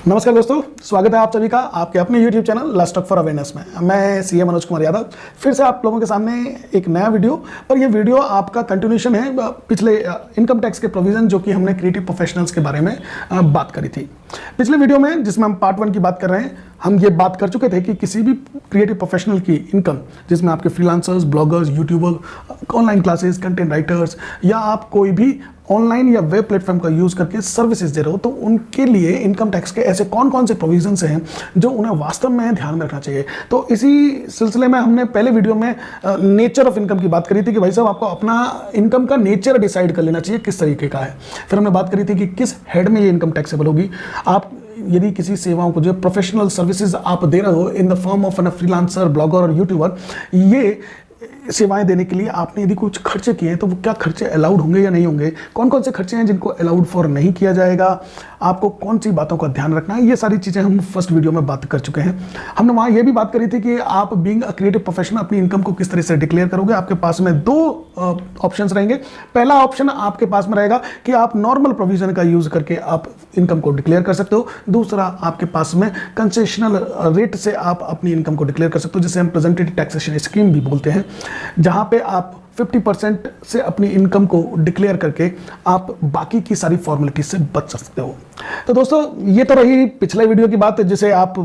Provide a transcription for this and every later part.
नमस्कार दोस्तों, स्वागत है आप सभी का आपके अपने YouTube channel let's talk for awareness में। मैं सीए मनोज कुमार यादव फिर से आप लोगों के सामने एक नया वीडियो। और ये वीडियो आपका कंटिन्यूशन है पिछले इनकम टैक्स के प्रोविजन जो कि हमने क्रिएटिव प्रोफेशनल्स के बारे में बात करी थी। पिछले वीडियो में जिसमें हम पार्ट 1 की बात कर रहे हैं, हम ये बात कर चुके थे कि किसी भी क्रिएटिव प्रोफेशनल की इनकम, जिसमें आपके freelancers, bloggers, YouTuber, online classes, content writers या आप कोई भी ऑनलाइन या वेब प्लेटफॉर्म का यूज करके सर्विसेज दे रहे हो, तो उनके लिए इनकम टैक्स के ऐसे कौन कौन से प्रोविजंस हैं जो उन्हें वास्तव में ध्यान में रखना चाहिए। तो इसी सिलसिले में हमने पहले वीडियो में नेचर ऑफ इनकम की बात करी थी कि भाई साहब आपको अपना इनकम का नेचर डिसाइड कर लेना चाहिए किस तरीके का है। फिर हमने बात करी थी कि किस हेड में ये इनकम टैक्सेबल होगी। आप यदि किसी सेवाओं को, जो प्रोफेशनल सर्विसेज आप दे रहे हो in the form of an freelancer, blogger और यूट्यूबर, ये सेवाएं देने के लिए आपने यदि कुछ खर्चे किए हैं तो वो क्या खर्चे अलाउड होंगे या नहीं होंगे, कौन कौन से खर्चे हैं जिनको अलाउड फॉर नहीं किया जाएगा, आपको कौन सी बातों का ध्यान रखना है, ये सारी चीज़ें हम फर्स्ट वीडियो में बात कर चुके हैं। हमने वहाँ ये भी बात करी थी कि आप बीइंग अ क्रिएटिव प्रोफेशनल अपनी इनकम को किस तरह से डिक्लेयर करोगे। आपके पास में दो ऑप्शंस रहेंगे। पहला ऑप्शन आपके पास में रहेगा कि आप नॉर्मल प्रोविजन का यूज करके आप इनकम को डिक्लेयर कर सकते हो। दूसरा आपके पास में कंसेशनल रेट से आप अपनी इनकम को डिक्लेयर कर सकते हो, जिसे हम प्रेजेंटेड टैक्सेशन स्कीम भी बोलते हैं, जहां पे आप 50% से अपनी इनकम को डिक्लेयर करके आप बाकी की सारी फॉर्मेलिटीज से बच सकते हो। तो दोस्तों, ये तो रही पिछले वीडियो की बात, जिसे आप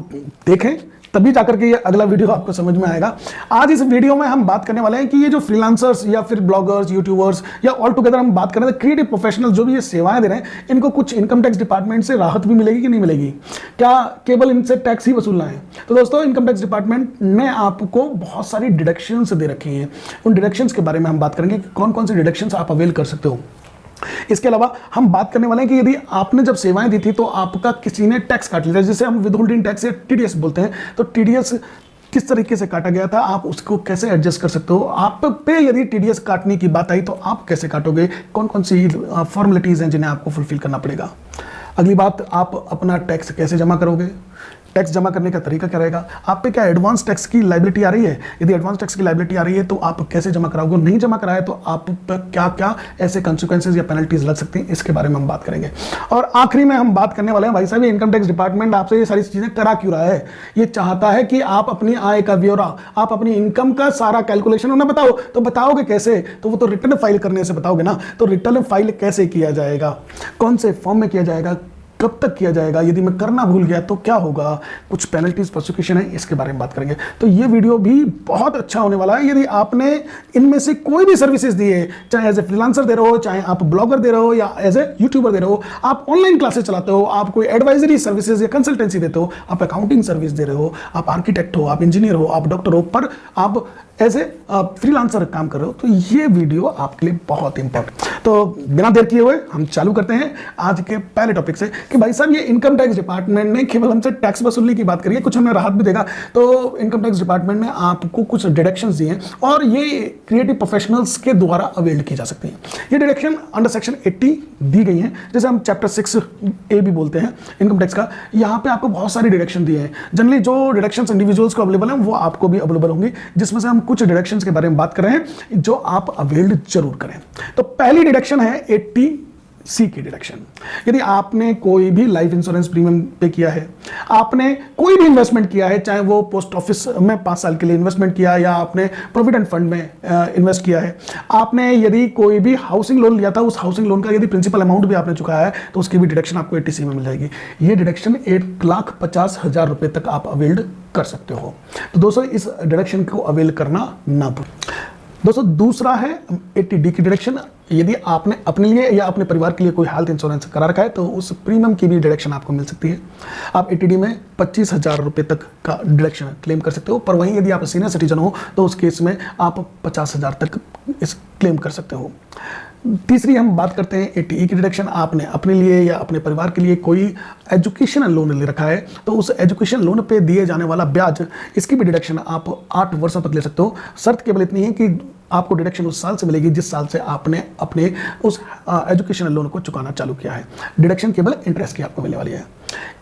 देखें तभी जाकर के ये अगला वीडियो आपको समझ में आएगा। आज इस वीडियो में हम बात करने वाले हैं कि ये जो फ्रीलांसर्स या फिर ब्लॉगर्स, यूट्यूबर्स या ऑल टुगेदर हम बात कर रहे हैं क्रिएटिव प्रोफेशनल जो भी ये सेवाएं दे रहे हैं, इनको कुछ इनकम टैक्स डिपार्टमेंट से राहत भी मिलेगी कि नहीं मिलेगी, क्या केवल इनसे टैक्स ही वसूलना है। तो दोस्तों, इनकम टैक्स डिपार्टमेंट ने आपको बहुत सारी डिडक्शंस दे रखी हैं। उन डिडक्शंस के बारे में हम बात करेंगे कि कौन कौन सी डिडक्शंस आप अवेल कर सकते हो। इसके अलावा हम बात करने वाले हैं कि यदि आपने जब सेवाएं दी थी तो आपका किसी ने टैक्स काट लिया, जिसे हम विदहोल्डिंग टैक्स या टीडीएस बोलते हैं, तो टीडीएस किस तरीके से काटा गया था, आप उसको कैसे एडजस्ट कर सकते हो। आप पे यदि टीडीएस काटने की बात आई तो आप कैसे काटोगे, कौन कौन सी फॉर्मेलिटीज हैं जिन्हें आपको फुलफिल करना पड़ेगा। अगली बात, आप अपना टैक्स कैसे जमा करोगे, टैक्स जमा करने का तरीका क्या रहेगा, आप पे क्या एडवांस टैक्स की लायबिलिटी आ रही है, यदि एडवांस टैक्स की लायबिलिटी आ रही है तो आप कैसे जमा कराओगे, नहीं जमा कराए तो आप पर क्या क्या ऐसे कंसिक्वेंसेज या पेनल्टीज लग सकती हैं, इसके बारे में हम बात करेंगे। और आखिरी में हम बात करने वाले हैं, भाई साहब ये इनकम टैक्स डिपार्टमेंट आपसे ये सारी चीजें करा क्यों रहा है। ये चाहता है कि आप अपनी आय का ब्यौरा, आप अपनी इनकम का सारा कैलकुलेशन उन्हें बताओ। तो बताओगे कैसे, तो वो तो रिटर्न फाइल करने से बताओगे ना। तो रिटर्न फाइल कैसे किया जाएगा, कौन से फॉर्म में किया जाएगा, कब तक किया जाएगा, यदि मैं करना भूल गया तो क्या होगा, कुछ पेनल्टीज, प्रोसिक्यूशन है, इसके बारे में बात करेंगे। तो ये वीडियो भी बहुत अच्छा होने वाला है। यदि आपने इनमें से कोई भी सर्विसेज दी है, चाहे एज ए फ्रीलांसर दे रहे हो, चाहे आप ब्लॉगर दे रहे हो या एज ए यूट्यूबर दे रहे हो, आप ऑनलाइन क्लासेस चलाते हो, आप कोई एडवाइजरी सर्विसेज या कंसल्टेंसी देते हो, आप अकाउंटिंग सर्विस दे रहे हो, आप आर्किटेक्ट हो, आप इंजीनियर हो, आप डॉक्टर हो, पर आप एज ए फ्रीलांसर काम कर रहे हो, तो ये वीडियो आपके लिए बहुत इंपॉर्टेंट। तो बिना देर किए हुए हम चालू करते हैं आज के पहले टॉपिक से कि भाई साहब ये इनकम टैक्स डिपार्टमेंट ने केवल हमसे टैक्स वसूलने की बात करी है, कुछ हमें राहत भी देगा। तो इनकम टैक्स डिपार्टमेंट ने आपको कुछ डिडक्शंस दिए हैं और ये क्रिएटिव प्रोफेशनल्स के द्वारा अवेल की जा सकती हैं। ये डिडक्शन अंडर सेक्शन 80 दी गई हैं, जैसे हम चैप्टर 6A भी बोलते हैं इनकम टैक्स का। यहाँ पे आपको बहुत सारी डिडक्शन दिए हैं। जनरली जो डिडक्शंस इंडिविजुअल्स को अवेलेबल हैं वो आपको भी अवेलेबल होंगी, जिसमें से हम कुछ डिडक्शंस के बारे में बात कर रहे हैं जो आप अवेल जरूर करें। तो पहली डिडक्शन है 80C की डिडक्शन। यदि आपने कोई भी लाइफ इंश्योरेंस प्रीमियम पे किया है, आपने कोई भी इन्वेस्टमेंट किया है, चाहे वो पोस्ट ऑफिस में 5 साल के लिए इन्वेस्टमेंट किया या आपने प्रोविडेंट फंड में इन्वेस्ट किया है, आपने यदि कोई भी हाउसिंग लोन लिया था, उस हाउसिंग लोन का यदि प्रिंसिपल अमाउंट भी आपने चुकाया है तो उसकी भी डिडक्शन आपको 80C में मिल जाएगी। ये डिडक्शन 1,50,000 रुपए तक आप अवेल्ड कर सकते हो। तो दोस्तों, इस डिडक्शन को अवेल करना ना भूलें। दोस्तों, दूसरा है 80D की डिडक्शन। यदि आपने अपने लिए या अपने परिवार के लिए कोई हेल्थ इंश्योरेंस करा रखा है तो उस प्रीमियम की भी डिडक्शन आपको मिल सकती है। आप 80D में 25,000 रुपए तक का डिडक्शन क्लेम कर सकते हो, पर वहीं यदि आप सीनियर सिटीजन हो तो उस केस में आप 50,000 तक इस क्लेम कर सकते हो। तीसरी हम बात करते हैं 80E की डिडक्शन। आपने अपने लिए या अपने परिवार के लिए कोई एजुकेशन लोन ले रखा है तो उस एजुकेशन लोन पे दिए जाने वाला ब्याज, इसकी भी डिडक्शन आप 8 वर्षों तक ले सकते हो। शर्त केवल इतनी है कि आपको डिडक्शन उस साल से मिलेगी जिस साल से आपने अपने उस एजुकेशनल लोन को चुकाना चालू किया है। डिडक्शन केवल इंटरेस्ट की आपको मिलने वाली है।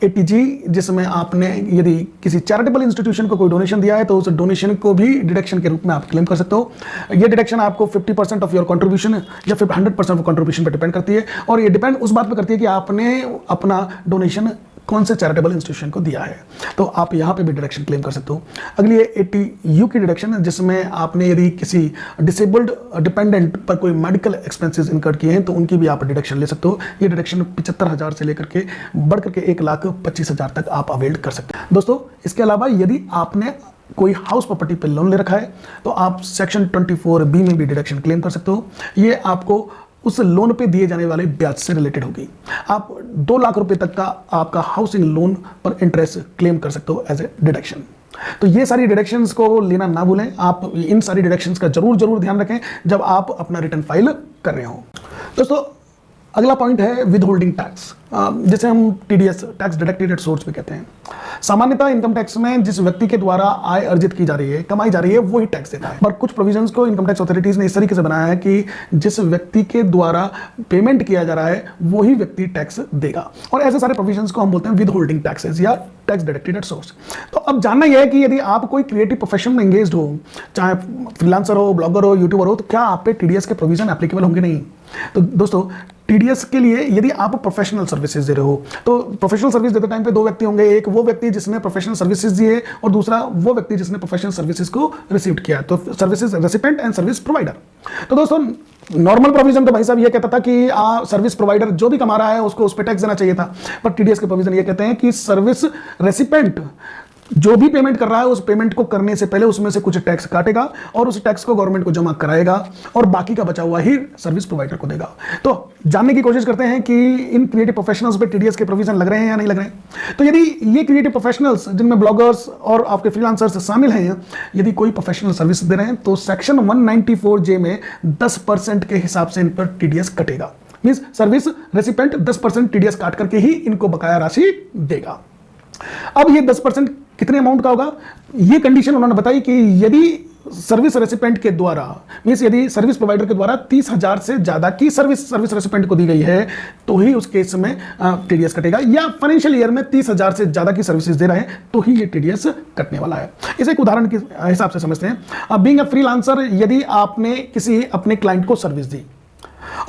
80G जिसमें आपने यदि किसी चैरिटेबल इंस्टीट्यूशन को कोई डोनेशन दिया है तो उस डोनेशन को भी डिडक्शन के रूप में आप क्लेम कर सकते हो। ये डिडक्शन आपको 50% ऑफ योर कंट्रीब्यूशन या फिर 100% ऑफ कंट्रीब्यूशन पर डिपेंड करती है, और ये डिपेंड उस बात पर करती है कि आपने अपना डोनेशन कौन से चैरिटेबल इंस्टीट्यूशन को दिया है, तो आप यहाँ पे भी डिडक्शन क्लेम कर सकते हो। अगली है 80U की डिडक्शन है, जिसमें आपने यदि किसी डिसेबल्ड डिपेंडेंट पर कोई मेडिकल एक्सपेंसेस इनकर किए हैं तो उनकी भी आप डिडक्शन ले सकते हो। ये डिडक्शन 75,000 से लेकर के बढ़ करके 1,25,000 तक आप अवेल कर सकते हैं। दोस्तों इसके अलावा यदि आपने कोई हाउस प्रॉपर्टी पर लोन ले रखा है तो आप सेक्शन 24B में भी डिडक्शन क्लेम कर सकते हो। ये आपको उस लोन पे दिए जाने वाले ब्याज से रिलेटेड होगी। आप 2 लाख रुपए तक का आपका हाउसिंग लोन पर इंटरेस्ट क्लेम कर सकते हो एज ए डिडक्शन। तो ये सारी डिडक्शंस को लेना ना भूलें, आप इन सारी डिडक्शंस का जरूर ध्यान रखें जब आप अपना रिटर्न फाइल कर रहे हो। दोस्तों अगला पॉइंट है विद होल्डिंग टैक्स, जिसे हम TDS tax deducted at source पे कहते हैं। सामान्यतः इनकम टैक्स में जिस व्यक्ति के द्वारा आय अर्जित की जा रही है, कमाई जा रही है, वो ही टैक्स देता है। पर कुछ प्रोविजंस को इनकम टैक्स अथॉरिटीज ने इस तरीके से बनाया है कि जिस व्यक्ति के द्वारा पेमेंट किया जा रहा है वही व्यक्ति टैक्स देगा, और ऐसे सारे प्रोविजंस को हम बोलते हैं विद होल्डिंग टैक्सेस या टैक्स डिडक्टेड एट सोर्स। तो अब जानना यह है कि यदि आप कोई क्रिएटिव प्रोफेशन में एंगेज्ड हो, चाहे फ्रीलांसर हो, ब्लॉगर हो, यूट्यूबर हो, तो क्या आप पे TDS के प्रोविजन एप्लीकेबल होंगे? नहीं। तो दोस्तों TDS के लिए यदि आप प्रोफेशनल सर्विसेज दे रहे हो तो प्रोफेशनल सर्विस देते टाइम पे 2 व्यक्ति होंगे, एक वो व्यक्ति जिसने प्रोफेशनल सर्विसेज दी है और दूसरा वो व्यक्ति जिसने प्रोफेशनल सर्विसेज को रिसीव किया है, तो services recipient and service provider. तो दोस्तों नॉर्मल प्रोविजन तो भाई साहब ये कहता था कि सर्विस प्रोवाइडर जो भी कमा रहा है उसको उस पर टैक्स देना चाहिए था, पर TDS के प्रोविजन ये कहते हैं कि सर्विस रेसिपेंट जो भी पेमेंट कर रहा है उस पेमेंट को करने से पहले उसमें से कुछ टैक्स काटेगा और उस टैक्स को गवर्नमेंट को जमा कराएगा और बाकी का बचा हुआ ही सर्विस प्रोवाइडर को देगा। तो जानने की कोशिश करते हैं कि इन क्रिएटिव प्रोफेशनल्स पे TDS के प्रोविजन लग रहे हैं या नहीं लग रहे हैं। तो यदि ये क्रिएटिव प्रोफेशनल्स जिनमें ब्लॉगर्स और आपके फ्रीलांसर्स शामिल हैं, यदि कोई प्रोफेशनल सर्विस दे रहे हैं तो सेक्शन 194J में 10% के हिसाब से इन पर TDS कटेगा। मींस सर्विस रेसिपेंट 10% TDS काट करके ही इनको बकाया राशि देगा। अब ये 10% कितने अमाउंट का होगा, ये कंडीशन उन्होंने बताई कि यदि सर्विस रेसिपेंट के द्वारा, मींस यदि सर्विस प्रोवाइडर के द्वारा 30,000 से ज्यादा की सर्विस रेसिपेंट को दी गई है तो ही उस केस में TDS कटेगा, या फाइनेंशियल ईयर में 30,000 से ज्यादा की सर्विसेज दे रहे हैं तो ही ये TDS कटने वाला है। इसे एक उदाहरण के हिसाब से समझते हैं। बीइंग अ फ्रीलांसर, यदि आपने किसी अपने क्लाइंट को सर्विस दी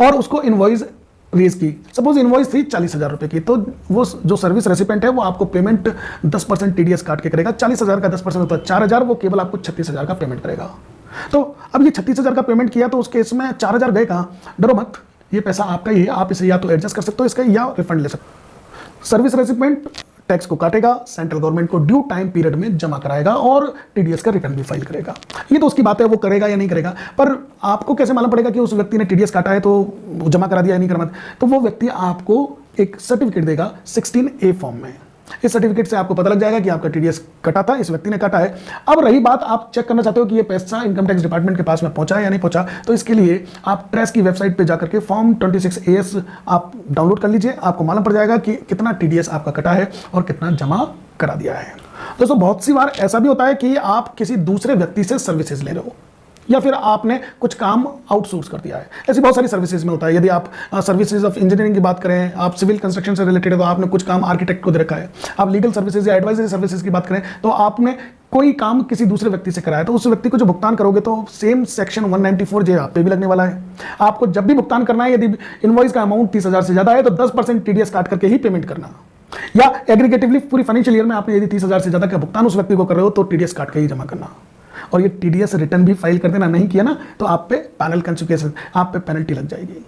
और उसको इनवॉइस रेज की, सपोज इनवॉइस थी 40,000 रुपए की, तो वो जो सर्विस रेसिपेंट है वो आपको पेमेंट 10% TDS काट के करेगा। 40,000 का 10% होता है 4,000, वो केवल आपको 36,000 का पेमेंट करेगा। तो अब ये 36,000 का पेमेंट किया तो उस केस में 4,000 गए कहाँ? डरो मत, ये पैसा आपका ही है, आप इसे या तो एडजस्ट कर सकते हो इसका या रिफंड ले सकते हो। सर्विस रेसिपेंट टैक्स को काटेगा, सेंट्रल गवर्नमेंट को ड्यू टाइम पीरियड में जमा कराएगा और TDS का रिटर्न भी फाइल करेगा। ये तो उसकी बात है, वो करेगा या नहीं करेगा, पर आपको कैसे मालूम पड़ेगा कि उस व्यक्ति ने TDS काटा है तो जमा करा दिया या नहीं करा? तो वो व्यक्ति आपको एक सर्टिफिकेट देगा 16A फॉर्म में। इस सर्टिफिकेट से आपको पता लग जाएगा कि आपका TDS कटा था, इस व्यक्ति ने काटा है। अब रही बात, आप चेक करना चाहते हो कि ये पैसा इनकम टैक्स डिपार्टमेंट के पास में पहुंचा है या नहीं पहुंचा, तो इसके लिए आप ट्रेस की वेबसाइट पे जाकर के फॉर्म 26AS आप डाउनलोड कर लीजिए। आपको मालूम पड़ जाएगा कि कितना TDS आपका कटा है और कितना जमा करा दिया है। दोस्तों बहुत सी बार ऐसा भी होता है कि आप किसी दूसरे व्यक्ति से सर्विसेज ले रहे हो या फिर आपने कुछ काम आउटसोर्स कर दिया है। ऐसी बहुत सारी सर्विसेज में होता है। यदि आप सर्विसेज ऑफ इंजीनियरिंग की बात करें, आप सिविल कंस्ट्रक्शन से रिलेटेड है तो आपने कुछ काम आर्किटेक्ट को दे रखा है। आप लीगल सर्विसेज या एडवाइजरी सर्विसेज की बात करें तो आपने कोई काम किसी दूसरे व्यक्ति से कराया, तो उस व्यक्ति को जो भुगतान करोगे तो सेम सेक्शन 194J आप पे भी लगने वाला है। आपको जब भी भुगतान करना है, यदि इनवॉइस का अमाउंट 30,000 से ज्यादा है तो 10% TDS काट करके ही पेमेंट करना, या एग्रीगेटिवली पूरी फाइनेंशियल ईयर में आपने यदि 30,000 से ज्यादा का भुगतान उस व्यक्ति को कर रहे हो तो TDS काट के ही जमा करना। और ये TDS रिटर्न भी फाइल कर देना, नहीं किया ना तो आप पे पैनल कंसिक्वेंस, आप पे पेनल्टी लग जाएगी।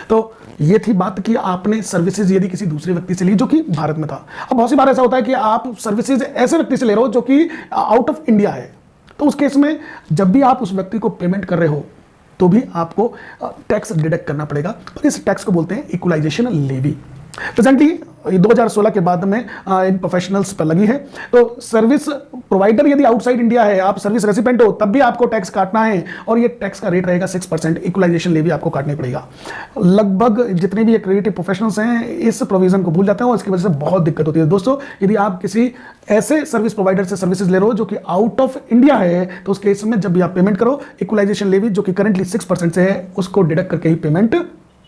तो ये थी बात कि आपने सर्विसेज यदि किसी दूसरे व्यक्ति से ली जो कि भारत में था। अब बहुत सी बार ऐसा होता है कि आप सर्विसेज ऐसे व्यक्ति से ले रहे हो जो कि आउट ऑफ इंडिया है, तो उस केस में जब भी आप उस व्यक्ति को पेमेंट कर रहे हो तो भी आपको टैक्स डिडक्ट करना पड़ेगा। और इस टैक्स को बोलते हैं इक्वलाइजेशन लेवी। प्रेजेंटली 2016 के बाद में इन प्रोफेशनल्स पर लगी है। तो सर्विस प्रोवाइडर यदि आउटसाइड इंडिया है, आप सर्विस रेसिपेंट हो, तब भी आपको टैक्स काटना है और ये टैक्स का रेट रहेगा 6%। इक्वलाइजेशन लेवी आपको काटनी पड़ेगा। लगभग जितने भी क्रिएटिव प्रोफेशनल्स हैं इस प्रोविजन को भूल जाते हैं और इसकी वजह से बहुत दिक्कत होती है। दोस्तों यदि आप किसी ऐसे सर्विस प्रोवाइडर से सर्विसेज ले रहे हो जो कि आउट ऑफ इंडिया है, तो उस केस में जब भी आप पेमेंट करो, इक्वलाइजेशन लेवी जो कि करंटली 6% से है उसको डिडक्ट करके ही पेमेंट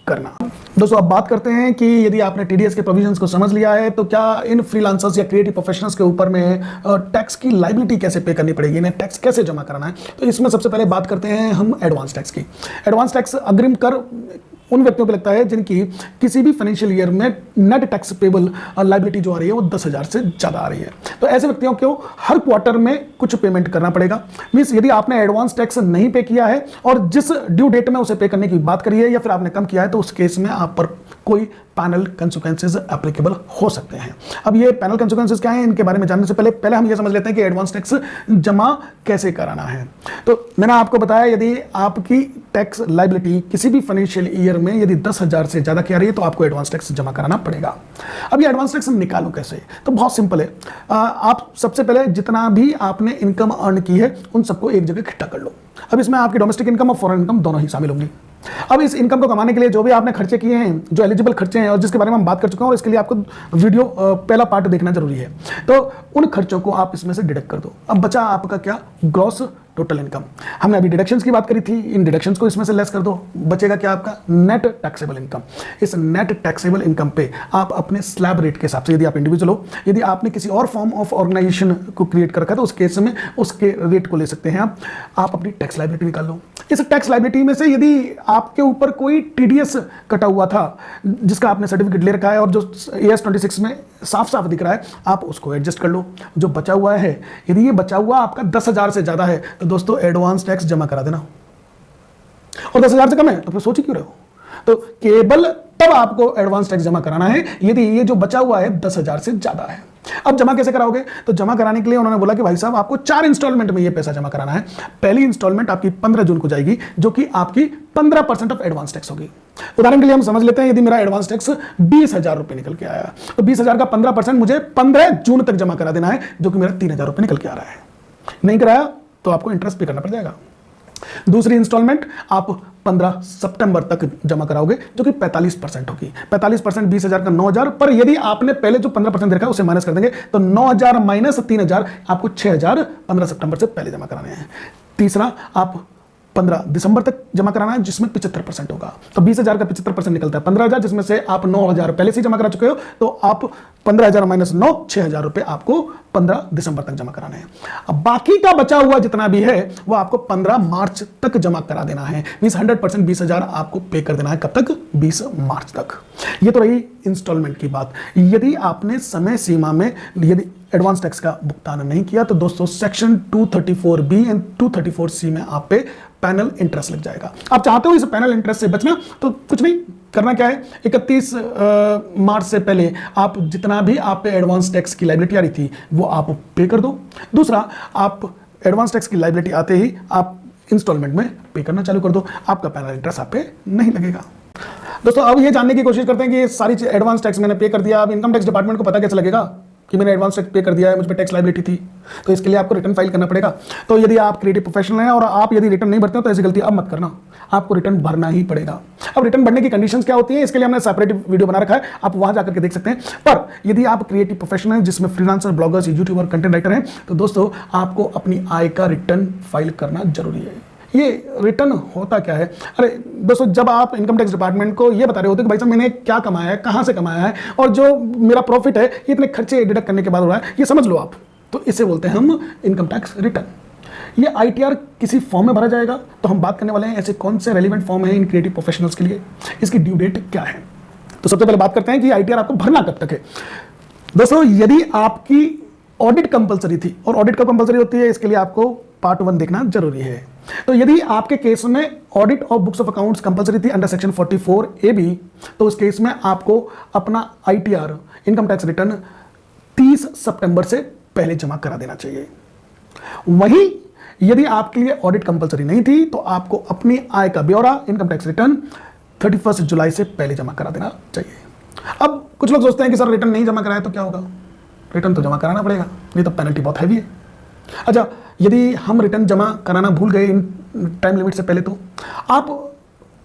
करना। दोस्तों अब बात करते हैं कि यदि आपने TDS के प्रोविजंस को समझ लिया है तो क्या इन फ्रीलांसर्स या क्रिएटिव प्रोफेशनल्स के ऊपर में टैक्स की लायबिलिटी कैसे पे करनी पड़ेगी, इन्हें टैक्स कैसे जमा कराना है। तो इसमें सबसे पहले बात करते हैं हम एडवांस टैक्स की। एडवांस टैक्स अग्रिम कर उन व्यक्तियों पे लगता है जिनकी किसी भी फाइनेंशियल ईयर में नेट टैक्स पेबल लायबिलिटी जो आ रही है वो 10,000 से ज़्यादा आ रही है। तो ऐसे व्यक्तियों को हर क्वार्टर में कुछ पेमेंट करना पड़ेगा। मीन्स यदि आपने एडवांस टैक्स नहीं पे किया है और जिस ड्यू डेट में उसे पे करने की बात करी है या फिर आपने कम किया है, तो उस केस में आप पर कोई पैनल कंसिक्वेंसेज एप्लीकेबल हो सकते हैं। अब ये पैनल कंसिक्वेंसेज क्या हैं, इनके बारे में जानने से पहले हम ये समझ लेते हैं कि एडवांस टैक्स जमा कैसे कराना है। तो मैंने आपको बताया यदि आपकी टैक्स लायबिलिटी किसी भी फाइनेंशियल ईयर में यदि 10,000 से ज़्यादा की आ रही है तो आपको एडवांस टैक्स जमा कराना पड़ेगा। अब ये एडवांस टैक्स निकालूं कैसे, तो बहुत सिंपल है। आप सबसे पहले जितना भी आपने इनकम अर्न की है उन सबको एक जगह इकट्ठा कर लो। अब इसमें आपकी डोमेस्टिक इनकम और फॉरेन इनकम दोनों ही शामिल होंगी। अब इस इनकम को कमाने के लिए जो भी आपने खर्चे किए हैं, जो एलिजिबल खर्चे हैं और जिसके बारे में हम बात कर चुके हैं, और इसके लिए आपको वीडियो पहला पार्ट देखना जरूरी है, तो उन खर्चों को आप इसमें से डिडक्ट कर दो। अब बचा आपका क्या, ग्रॉस टोटल इनकम। हमने अभी डिडक्शंस की बात करी थी, इन डिडक्शंस को इसमें से लेस कर दो, बचेगा क्या आपका नेट टैक्सेबल इनकम। इस नेट टैक्सेबल इनकम पे आप अपने स्लैब रेट के हिसाब से, यदि आप इंडिविजुअल हो, यदि आपने किसी और फॉर्म ऑफ ऑर्गेनाइजेशन को क्रिएट कर रखा है तो उस केस में उसके रेट को ले सकते हैं आप अपनी टैक्स लायबिलिटी निकाल लो। इस टैक्स लायबिलिटी में से यदि आपके ऊपर कोई टीडीएस कटा हुआ था जिसका आपने सर्टिफिकेट ले रखा है और जो AS 26 में साफ साफ दिख रहा है, आप उसको एडजस्ट कर लो। जो बचा हुआ है, यदि ये बचा हुआ आपका 10,000 से ज्यादा है तो दोस्तों एडवांस टैक्स जमा करा देना। और 10,000 से कम है तो फिर सोच ही क्यों रहे हो। तो केवल तब आपको एडवांस टैक्स जमा कराना है यदि ये जो बचा हुआ है 10,000 से ज्यादा है। अब जमा कैसे कराओगे, तो जमा कराने के लिए उन्होंने बोला कि भाई साहब आपको 4 इंस्टॉलमेंट में ये पैसा जमा कराना है। पहली इंस्टॉलमेंट आपकी 15 जून को जाएगी, जो कि आपकी 15% ऑफ एडवांस टैक्स होगी। उदाहरण के लिए हम समझ लेते हैं यदि मेरा एडवांस टैक्स 20,000 रुपए निकल के आया तो 20,000 का 15% मुझे 15 जून तक जमा करा देना है, जो कि मेरा 3,000 रुपए निकल के आ रहा है। नहीं कराया तो आपको इंटरेस्ट पे करना पड़ जाएगा। दूसरी इंस्टॉलमेंट आप 15 सितंबर तक जमा कराओगे, जो कि 45% होगी। 45% 20,000 का 9,000, पर यदि आपने पहले जो 15% देखा उसे माइनस कर देंगे तो 9,000 माइनस 3,000 आपको 6,000 15 सितंबर से पहले जमा कराने हैं। तीसरा आप 15 दिसंबर तक जमा कराना है, जिसमें 75% होगा। तो 20,000 का 75% निकलता है 15,000, जिसमें से आप 9,000 पहले से जमा करा चुके हो, तो आप 15,000 माइनस 9, 6,000 रुपए आपको 15 दिसंबर तक जमा कराना है। अब बाकी का बचा हुआ जितना भी है वो आपको 15 मार्च तक जमा करा देना है। मींस 100% 20,000 आपको पे कर देना है। कब तक, 20 मार्च तक। ये तो रही इंस्टॉलमेंट की बात। यदि आपने समय सीमा में यदि एडवांस टैक्स का भुगतान नहीं किया तो दोस्तों सेक्शन 234B एंड 234C में आप पे पैनल इंटरेस्ट लग जाएगा। आप चाहते हो इस पैनल इंटरेस्ट से बचना, तो कुछ नहीं करना, क्या है, 31 मार्च से पहले आप जितना भी आप पे एडवांस टैक्स की लायबिलिटी आ रही थी वो आप पे कर दो। दूसरा, आप एडवांस टैक्स की लायबिलिटी आते ही आप इंस्टॉलमेंट में पे करना चालू कर दो, आपका पैनल इंटरेस्ट आप पे नहीं लगेगा। दोस्तों अब ये जानने की कोशिश करते हैं कि ये सारी एडवांस टैक्स मैंने पे कर दिया, अब इनकम टैक्स डिपार्टमेंट को पता कैसे लगेगा कि मैंने एडवांस टैक्स पे कर दिया है, मुझ पे टैक्स लायबिलिटी थी। तो इसके लिए आपको रिटर्न फाइल करना पड़ेगा। तो यदि आप क्रिएटिव प्रोफेशनल हैं और आप यदि रिटर्न नहीं भरते हो तो ऐसी गलती अब मत करना, आपको रिटर्न भरना ही पड़ेगा। अब रिटर्न भरने की कंडीशंस क्या होती है, इसके लिए हमने सेपरेट वीडियो बना रखा है, आप वहां जाकर के देख सकते हैं। पर यदि आप क्रिएटिव प्रोफेशनल हैं जिसमें freelancer, bloggers, YouTuber, content writer हैं, तो दोस्तों आपको अपनी आय का रिटर्न फाइल करना जरूरी है। ये रिटर्न होता क्या है, अरे दोस्तों जब आप इनकम टैक्स डिपार्टमेंट को ये बता रहे होते कि भाई साहब मैंने क्या कमाया है, कहां से कमाया है और जो मेरा प्रॉफिट है ये इतने खर्चे डिडक्ट करने के बाद हो रहा है, ये समझ लो आप, तो इसे बोलते हैं हम इनकम टैक्स रिटर्न। ये ITR किसी फॉर्म में भरा जाएगा। तो हम बात करने वाले हैं ऐसे कौन से रेलिवेंट फॉर्म है इन क्रिएटिव प्रोफेशनल्स के लिए, इसकी ड्यू डेट क्या है। तो सबसे पहले बात करते हैं कि ITR आपको भरना कब तक है। दोस्तों यदि आपकी ऑडिट कंपलसरी थी, और ऑडिट कब कंपलसरी होती है इसके लिए आपको पार्ट 1 देखना जरूरी है। तो यदि आपके केस में audit of books of accounts compulsory थी अंडर सेक्शन 44AB, तो उस केस में आपको अपना ITR इनकम टैक्स रिटर्न 30 सितंबर से पहले जमा करा देना चाहिए। वहीं यदि आपके लिए ऑडिट कंपलसरी नहीं थी तो आपको अपनी आय का ब्यौरा इनकम टैक्स रिटर्न 31 जुलाई से पहले जमा करा देना चाहिए। अब कुछ लोग सोचते हैं कि सर रिटर्न नहीं जमा कराया तो क्या होगा, रिटर्न तो जमा कराना पड़ेगा, नहीं तो पेनल्टी बहुत हैवी है। अच्छा, यदि हम रिटर्न जमा कराना भूल गए इन टाइम लिमिट से पहले तो आप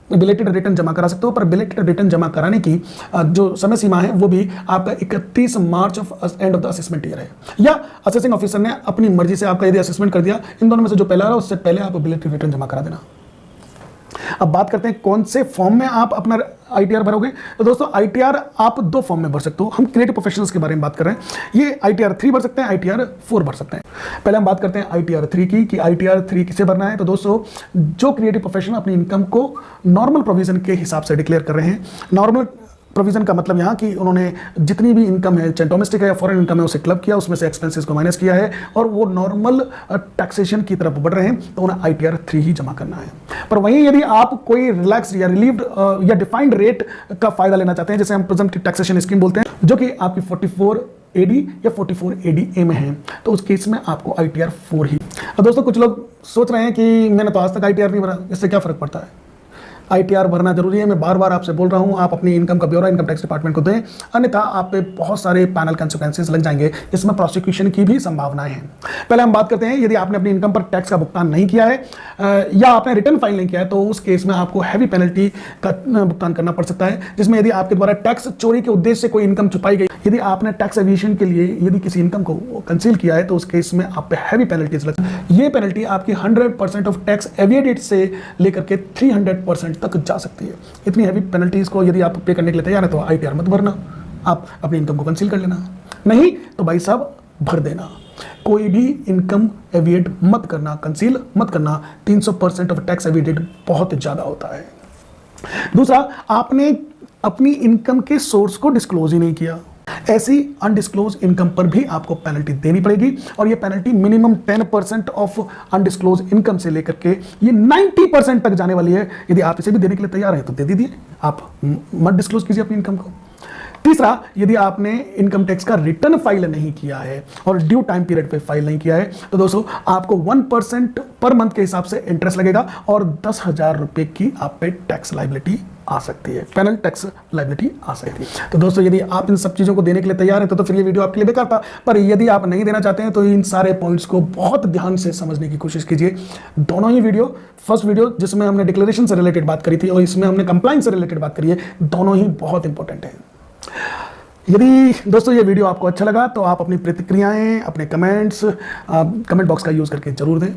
बिलेटेड रिटर्न जमा करा सकते हो, पर बिलेटेड रिटर्न जमा कराने की जो समय सीमा है वो भी आपका 31 March of end of the assessment year है, या असेसिंग ऑफिसर ने अपनी मर्जी से आपका यदि असेसमेंट कर दिया, इन दोनों में से जो पहला रहा उससे पहले आप बिलेटेड रिटर्न जमा करा देना। अब बात करते हैं कौन से फॉर्म में आप अपना ITR भरोगे। तो दोस्तों ITR आप 2 फॉर्म में भर सकते हो। हम क्रिएटिव प्रोफेशनल्स के बारे में बात कर रहे हैं। ये ITR 3 भर सकते हैं, ITR 4 भर सकते हैं। पहले हम बात करते हैं ITR 3 की कि ITR 3 किसे भरना है। तो दोस्तों जो क्रिएटिव प्रोफेशनल अपनी इनकम को नॉर्मल प्रोविजन के हिसाब से डिक्लेयर कर रहे हैं। नॉर्मल प्रोविजन का मतलब यहाँ कि उन्होंने जितनी भी इनकम है, चाहे डोमेस्टिक है या फॉरेन इनकम है, उसे क्लब किया, उसमें से एक्सपेंसेस को माइनस किया है और वो नॉर्मल टैक्सेशन की तरफ बढ़ रहे हैं, तो उन्हें ITR 3 ही जमा करना है। पर वहीं यदि आप कोई रिलैक्स या रिलीव्ड या डिफाइंड रेट का फायदा लेना चाहते हैं, जैसे हम प्रेजेंट टैक्सेशन स्कीम बोलते हैं, जो कि आपकी 44 AD या 44 ADA में है, तो उस केस में आपको ITR 4 ही। अब दोस्तों कुछ लोग सोच रहे हैं कि मैंने तो आज तक ITR नहीं भरा, इससे क्या फर्क पड़ता है। ITR भरना जरूरी है। मैं बार बार आपसे बोल रहा हूं, आप अपनी इनकम का ब्यौरा इनकम टैक्स डिपार्टमेंट को दें, अन्यथा आप पे बहुत सारे पैनल कंसिक्वेंसेस लग जाएंगे, जिसमें प्रोसिक्यूशन की भी संभावनाएं हैं। पहले हम बात करते हैं, यदि आपने अपनी इनकम पर टैक्स का भुगतान नहीं किया है या आपने रिटर्न फाइल नहीं किया है, तो उस केस में आपको हैवी पेनल्टी का भुगतान करना पड़ सकता है, जिसमें यदि आपके द्वारा टैक्स चोरी के उद्देश्य से कोई इनकम छुपाई गई, यदि आपने टैक्स एविएशन के लिए यदि किसी इनकम को कंसील किया है, तो उस केस में आप पे हैवी पेनल्टीज लग सकती है। ये पेनल्टी आपकी 100% ऑफ टैक्स एविएटेड से लेकर के 300% तक जा सकती है। इतनी हैवी पेनल्टीज को यदि आप पे करने के लिए तैयार है, तो ITR मत भरना, आप अपनी इनकम को कंसील कर लेना, नहीं तो भाई साहब भर देना। कोई भी इनकम एविएट मत करना, कंसील मत करना। 300% ऑफ टैक्स एविएटेड बहुत ज्यादा होता है। दूसरा, आपने अपनी इनकम के सोर्स को डिस्क्लोज ही नहीं किया। ऐसी अनडिस्क्लोज इनकम पर भी आपको पेनल्टी देनी पड़ेगी, और ये penalty minimum 10% of undisclosed income से लेकर के ये 90% तक जाने वाली है। यदि आप इसे भी देने के लिए तैयार हैं तो दे दीजिए, आप मत डिस्क्लोज कीजिए अपनी इनकम को। तीसरा, यदि आपने इनकम टैक्स का रिटर्न फाइल नहीं किया है और ड्यू टाइम पीरियड पे फाइल नहीं किया है, तो दोस्तों आपको 1% पर मंथ के हिसाब से इंटरेस्ट लगेगा और 10,000 रुपए की आप पे टैक्स लाइबिलिटी आ सकती है, पेनल टैक्स लाइबिलिटी आ सकती है। तो दोस्तों यदि आप इन सब चीज़ों को देने के लिए तैयार हैं तो फिर ये वीडियो आपके लिए बेकार था। पर यदि आप नहीं देना चाहते हैं तो इन सारे पॉइंट्स को बहुत ध्यान से समझने की कोशिश कीजिए। दोनों ही वीडियो, फर्स्ट वीडियो जिसमें हमने डिक्लेरेशन से रिलेटेड बात करी थी और इसमें हमने कंप्लायंस से रिलेटेड बात करी है, दोनों ही बहुत इंपॉर्टेंट है। यदि दोस्तों ये वीडियो आपको अच्छा लगा तो आप अपनी प्रतिक्रियाएं, अपने कमेंट्स कमेंट बॉक्स का यूज़ करके जरूर दें।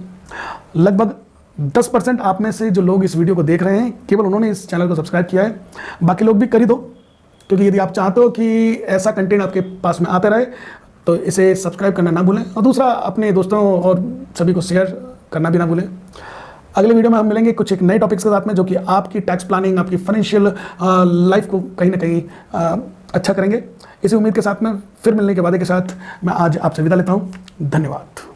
लगभग 10% आप में से जो लोग इस वीडियो को देख रहे हैं, केवल उन्होंने इस चैनल को सब्सक्राइब किया है। बाकी लोग भी कर ही दो, क्योंकि यदि आप चाहते हो कि ऐसा कंटेंट आपके पास में आते रहे तो इसे सब्सक्राइब करना ना भूलें, और दूसरा अपने दोस्तों और सभी को शेयर करना भी ना भूलें। अगले वीडियो में हम मिलेंगे कुछ एक नए टॉपिक्स के साथ में, जो कि आपकी टैक्स प्लानिंग, आपकी फाइनेंशियल लाइफ को कहीं ना कहीं अच्छा करेंगे। इसी उम्मीद के साथ में फिर मिलने के वादे के साथ मैं आज आपसे विदा लेता हूँ। धन्यवाद।